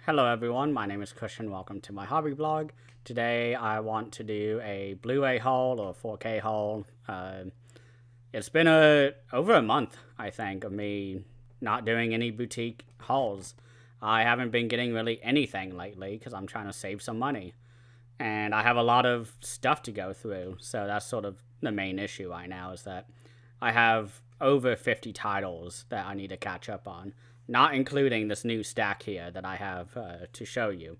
Hello everyone, my name is Christian. Welcome to my hobby blog. Today I want to do a Blu-ray haul or 4K haul. It's been over a month, I think, of me not doing any boutique hauls. I haven't been getting really anything lately because I'm trying to save some money. And I have a lot of stuff to go through, so that's sort of the main issue right now is that I have over 50 titles that I need to catch up on, not including this new stack here that I have to show you.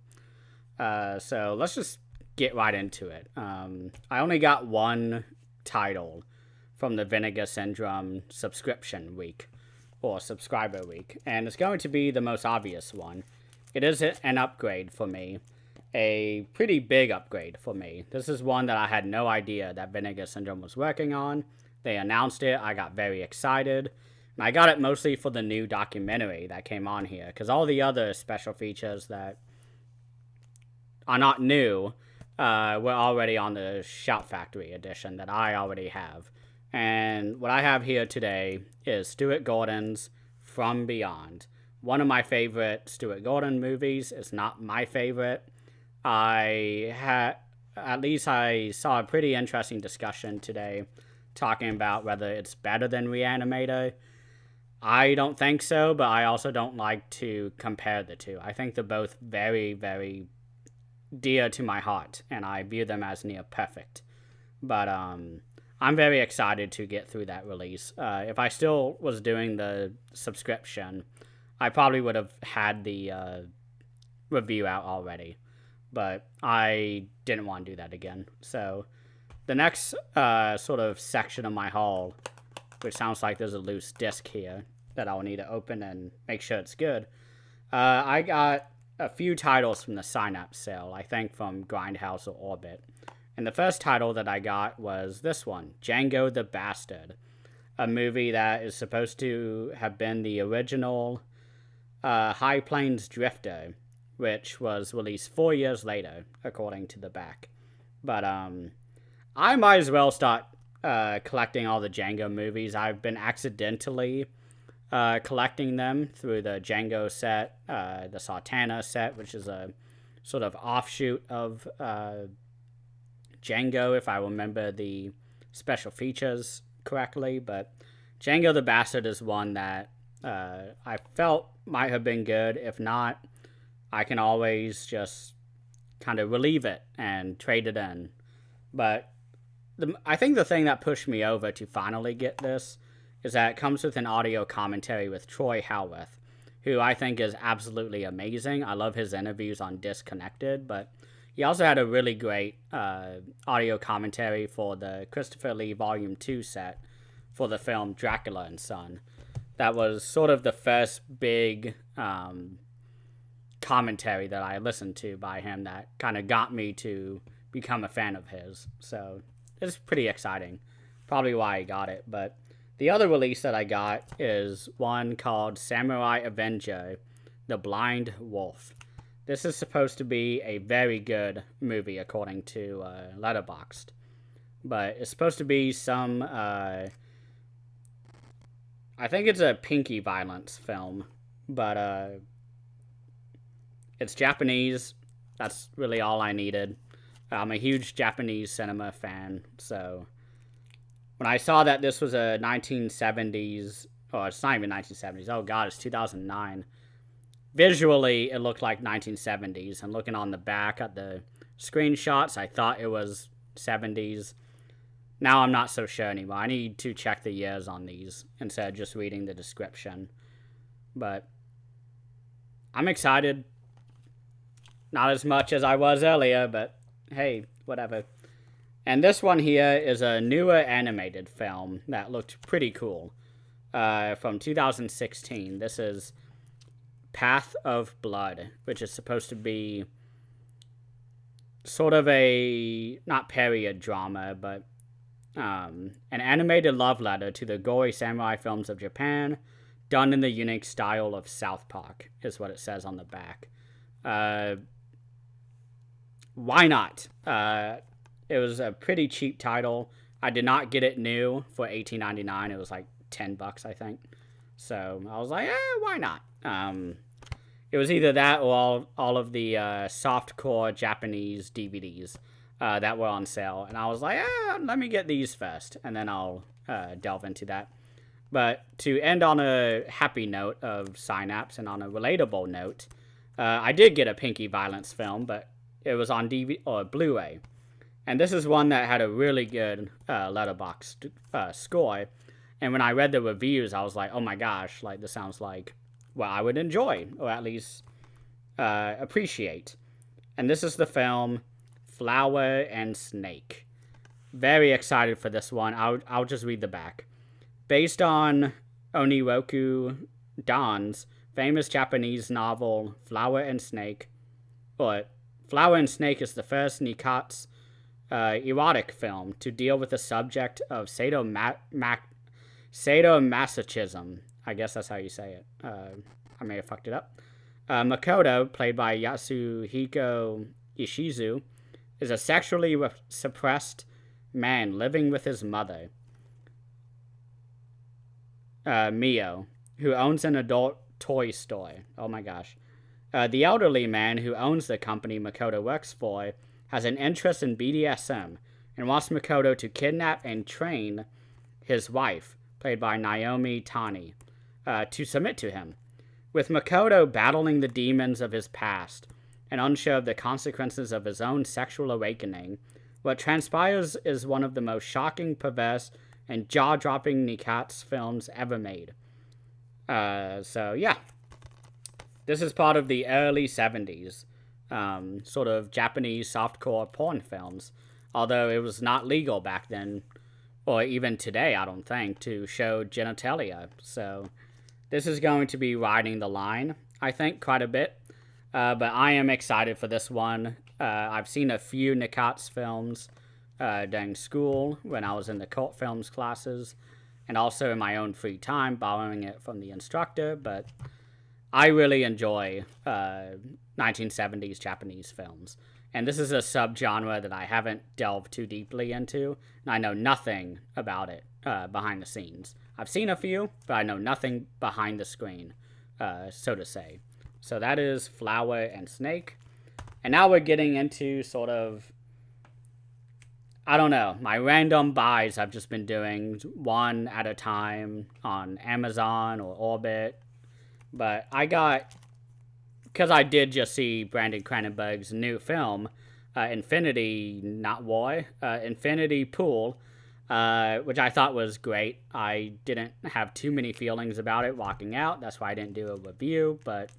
So let's just get right into it. I only got one title from the Vinegar Syndrome subscription week, or subscriber week, and it's going to be the most obvious one. It is an upgrade for me, a pretty big upgrade for me. This is one that I had no idea that Vinegar Syndrome was working on. They announced it, I got very excited, and I got it mostly for the new documentary that came on here, because all the other special features that are not new were already on the Shout Factory edition that I already have. And what I have here today is Stuart Gordon's From Beyond. One of my favorite Stuart Gordon movies. It's not my favorite. At least I saw a pretty interesting discussion today talking about whether it's better than Reanimator. I don't think so, but I also don't like to compare the two. I think they're both very, very dear to my heart, and I view them as near perfect. But I'm very excited to get through that release. If I still was doing the subscription, I probably would have had the review out already. But I didn't want to do that again. So the next sort of section of my haul, which sounds like there's a loose disc here that I'll need to open and make sure it's good. I got a few titles from the Synapse sale, I think from Grindhouse or Orbit. And the first title that I got was this one, Django the Bastard, a movie that is supposed to have been the original High Plains Drifter, which was released 4 years later, according to the back. But I might as well start collecting all the Django movies. I've been accidentally collecting them through the Django set, the Sartana set, which is a sort of offshoot of Django, if I remember the special features correctly. But Django the Bastard is one that I felt might have been good. If not, I can always just kind of relieve it and trade it in. But I think the thing that pushed me over to finally get this is that it comes with an audio commentary with Troy Howarth, who I think is absolutely amazing. I love his interviews on Disconnected, but he also had a really great audio commentary for the Christopher Lee Volume 2 set for the film Dracula and Son. That was sort of the first big commentary that I listened to by him that kind of got me to become a fan of his. So it's pretty exciting. Probably why I got it. But the other release that I got is one called Samurai Avenger, The Blind Wolf. This is supposed to be a very good movie according to Letterboxd. But it's supposed to be some, I think it's a pinky violence film. But it's Japanese. That's really all I needed. I'm a huge Japanese cinema fan, so when I saw that this was a 1970s, oh, it's not even 1970s, oh god, it's 2009. Visually, it looked like 1970s, and looking on the back at the screenshots, I thought it was 70s. Now I'm not so sure anymore. I need to check the years on these instead of just reading the description. But I'm excited. Not as much as I was earlier, but hey, whatever. And this one here is a newer animated film that looked pretty cool from 2016. This is Path of Blood, which is supposed to be sort of a, not period drama, but an animated love letter to the gory samurai films of Japan, done in the unique style of South Park, is what it says on the back. Why not? It was a pretty cheap title. I did not get it new for $18.99. It was like $10, I think. So I was like, why not? it was either that or all of the softcore Japanese DVDs that were on sale. And I was like, let me get these first, and then I'll delve into that. But to end on a happy note of Synapse and on a relatable note, I did get a Pinky Violence film, but it was on DVD or Blu-ray. And this is one that had a really good Letterboxd score. And when I read the reviews, I was like, oh my gosh, like this sounds like what I would enjoy, or at least appreciate. And this is the film Flower and Snake. Very excited for this one. I'll just read the back. Based on Oniroku Don's famous Japanese novel Flower and Snake, or Flower and Snake is the first Nikatsu erotic film to deal with the subject of sadomasochism. I guess that's how you say it. I may have fucked it up. Makoto, played by Yasuhiko Ishizu, is a sexually suppressed man living with his mother, Mio, who owns an adult toy store. Oh my gosh. The elderly man who owns the company Makoto works for has an interest in BDSM and wants Makoto to kidnap and train his wife, played by Naomi Tani, to submit to him. With Makoto battling the demons of his past and unsure of the consequences of his own sexual awakening, what transpires is one of the most shocking, perverse, and jaw-dropping Nikatsu films ever made. So yeah. This is part of the early 70s, sort of Japanese softcore porn films. Although it was not legal back then, or even today, I don't think, to show genitalia. So this is going to be riding the line, I think, quite a bit. But I am excited for this one. I've seen a few Nikatsu films during school when I was in the cult films classes, and also in my own free time, borrowing it from the instructor. But I really enjoy 1970s Japanese films. And this is a subgenre that I haven't delved too deeply into, and I know nothing about it behind the scenes. I've seen a few, but I know nothing behind the screen, so to say. So that is Flower and Snake. And now we're getting into sort of, I don't know, my random buys I've just been doing one at a time on Amazon or Orbit. But I got, because I did just see Brandon Cronenberg's new film, Infinity Pool, which I thought was great. I didn't have too many feelings about it walking out. That's why I didn't do a review, but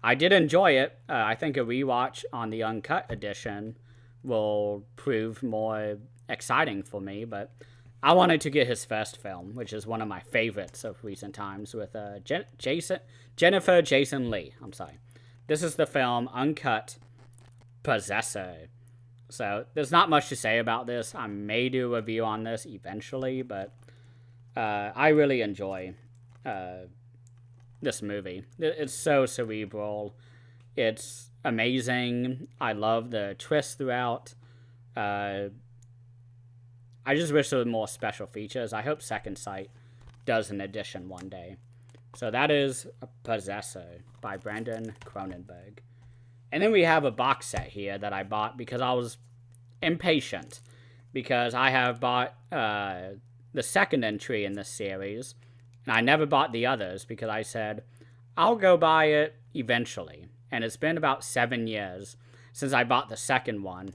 I did enjoy it. I think a rewatch on the uncut edition will prove more exciting for me, but I wanted to get his first film, which is one of my favorites of recent times, with Jennifer Jason Leigh. I'm sorry. This is the film Uncut Possessor. So there's not much to say about this. I may do a review on this eventually, but I really enjoy this movie. It's so cerebral. It's amazing. I love the twists throughout. I just wish there were more special features. I hope Second Sight does an edition one day. So that is Possessor by Brandon Cronenberg. And then we have a box set here that I bought because I was impatient. Because I have bought the second entry in this series. And I never bought the others because I said, I'll go buy it eventually. And it's been about 7 years since I bought the second one.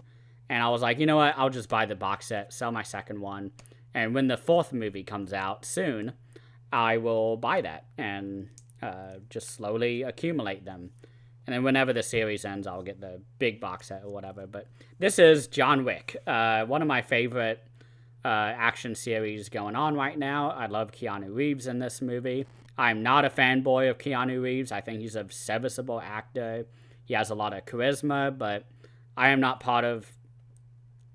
And I was like, you know what? I'll just buy the box set, sell my second one. And when the fourth movie comes out soon, I will buy that and just slowly accumulate them. And then whenever the series ends, I'll get the big box set or whatever. But this is John Wick, one of my favorite action series going on right now. I love Keanu Reeves in this movie. I'm not a fanboy of Keanu Reeves. I think he's a serviceable actor. He has a lot of charisma, but I am not part of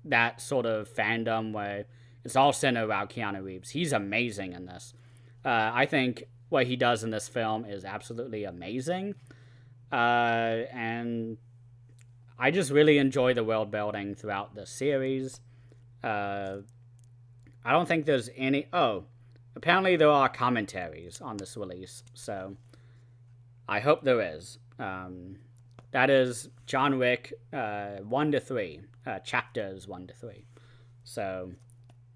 that sort of fandom where it's all centered around Keanu Reeves. He's amazing in this. I think what he does in this film is absolutely amazing. And I just really enjoy the world building throughout the series. I don't think there's any... Oh, apparently there are commentaries on this release, so I hope there is. That is John Wick 1 to 3, chapters 1 to 3. So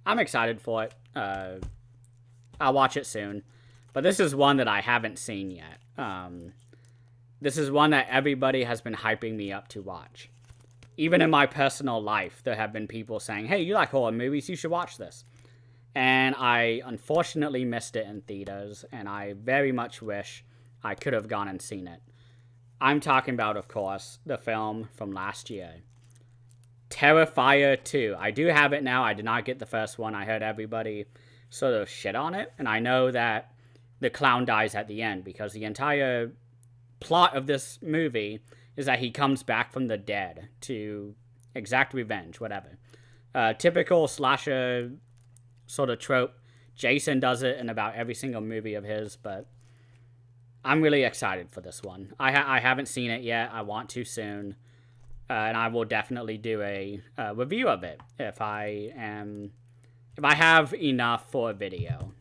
I'm excited for it. I'll watch it soon. But this is one that I haven't seen yet. This is one that everybody has been hyping me up to watch. Even in my personal life, there have been people saying, hey, you like horror movies, you should watch this. And I unfortunately missed it in theaters, and I very much wish I could have gone and seen it. I'm talking about, of course, the film from last year, Terrifier 2. I do have it now. I did not get the first one. I heard everybody sort of shit on it, and I know that the clown dies at the end, because the entire plot of this movie is that he comes back from the dead to exact revenge, whatever. Typical slasher sort of trope. Jason does it in about every single movie of his, but I'm really excited for this one. I haven't seen it yet. I want to soon, and I will definitely do a review of it if I have enough for a video,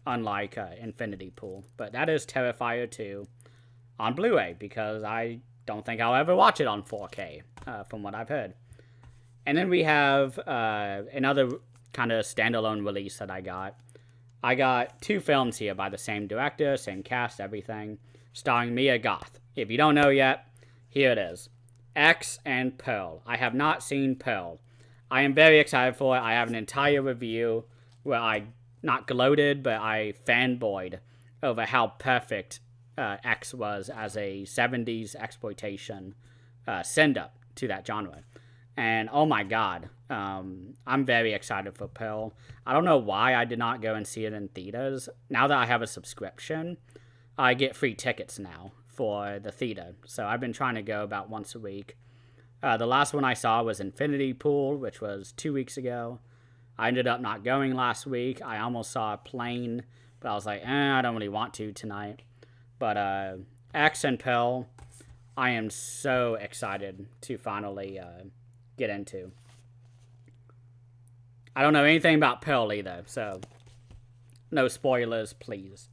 unlike Infinity Pool. But that is Terrifier 2 on Blu-ray, because I don't think I'll ever watch it on 4K, from what I've heard. And then we have another kind of standalone release that I got. I got 2 films here by the same director, same cast, everything, starring Mia Goth. If you don't know yet, here it is. X and Pearl. I have not seen Pearl. I am very excited for it. I have an entire review where I not gloated, but I fanboyed over how perfect X was as a 70s exploitation send-up to that genre. And oh my god, I'm very excited for Pearl. I don't know why I did not go and see it in theaters. Now that I have a subscription, I get free tickets now for the theater. So I've been trying to go about once a week. The last one I saw was Infinity Pool, which was 2 weeks ago. I ended up not going last week. I almost saw a plane, but I was like, I don't really want to tonight. But X and Pearl, I am so excited to finally get into. I don't know anything about Pearl either, so no spoilers, please.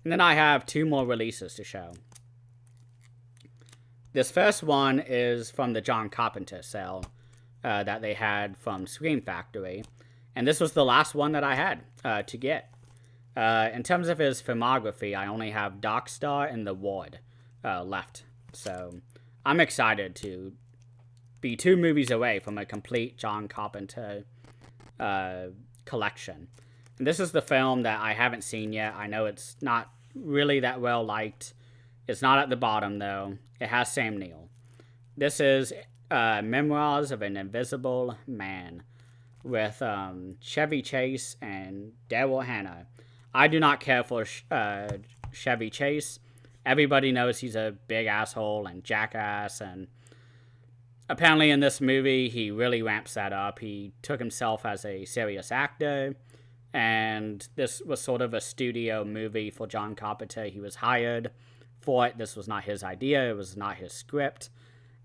And then I have 2 more releases to show. This first one is from the John Carpenter sale that they had from Scream Factory. And this was the last one that I had to get. In terms of his filmography, I only have Dark Star and The Ward left. So I'm excited to be 2 movies away from a complete John Carpenter collection. And this is the film that I haven't seen yet. I know it's not really that well liked. It's not at the bottom, though. It has Sam Neill. This is Memoirs of an Invisible Man with Chevy Chase and Daryl Hannah. I do not care for Chevy Chase. Everybody knows he's a big asshole and jackass, and apparently in this movie he really ramps that up. He took himself as a serious actor, and this was sort of a studio movie for John Carpenter. He was hired for it. This was not his idea. It was not his script.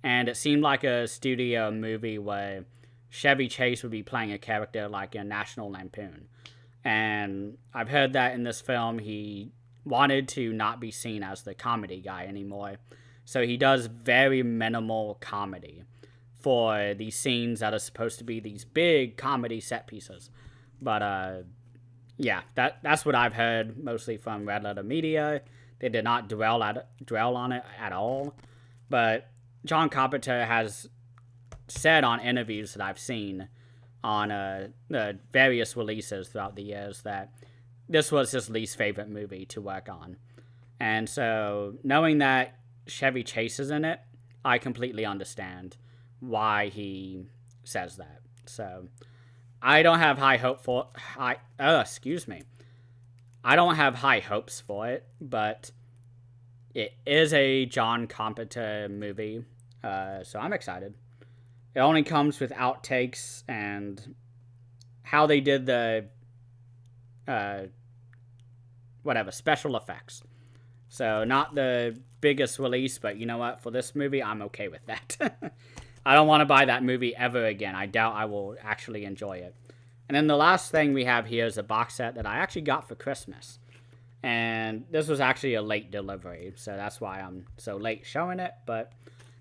And it seemed like a studio movie where Chevy Chase would be playing a character like in National Lampoon. And I've heard that in this film he wanted to not be seen as the comedy guy anymore. So he does very minimal comedy for these scenes that are supposed to be these big comedy set pieces. But yeah, that's what I've heard mostly from Red Letter Media. They did not dwell on it at all. But John Carpenter has said on interviews that I've seen on the various releases throughout the years that this was his least favorite movie to work on. And so knowing that Chevy Chase is in it, I completely understand why he says that. So I don't have I don't have high hopes for it, but it is a John Carpenter movie, so I'm excited. It only comes with outtakes and how they did the special effects. So not the biggest release, but you know what? For this movie, I'm okay with that. I don't want to buy that movie ever again. I doubt I will actually enjoy it. And then the last thing we have here is a box set that I actually got for Christmas. And this was actually a late delivery, so that's why I'm so late showing it. But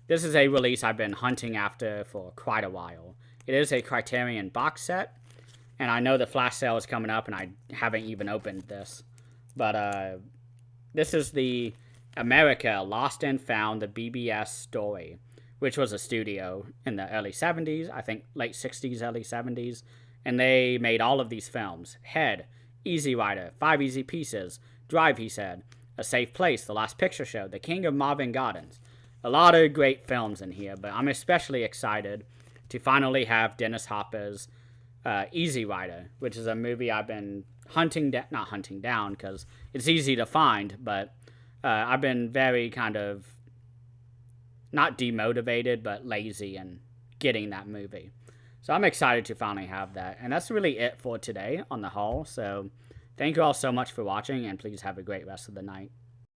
this is a release I've been hunting after for quite a while. It is a Criterion box set, and I know the flash sale is coming up, and I haven't even opened this. But this is the America Lost and Found, the BBS story, which was a studio in the early 70s, I think late 60s, early 70s. And they made all of these films. Head, Easy Rider, 5 Easy Pieces, Drive, he said, A Safe Place, The Last Picture Show, The King of Marvin Gardens. A lot of great films in here, but I'm especially excited to finally have Dennis Hopper's Easy Rider, which is a movie I've been not hunting down because it's easy to find, but I've been very kind of not demotivated, but lazy in getting that movie. So I'm excited to finally have that. And that's really it for today on the haul. So thank you all so much for watching, and please have a great rest of the night.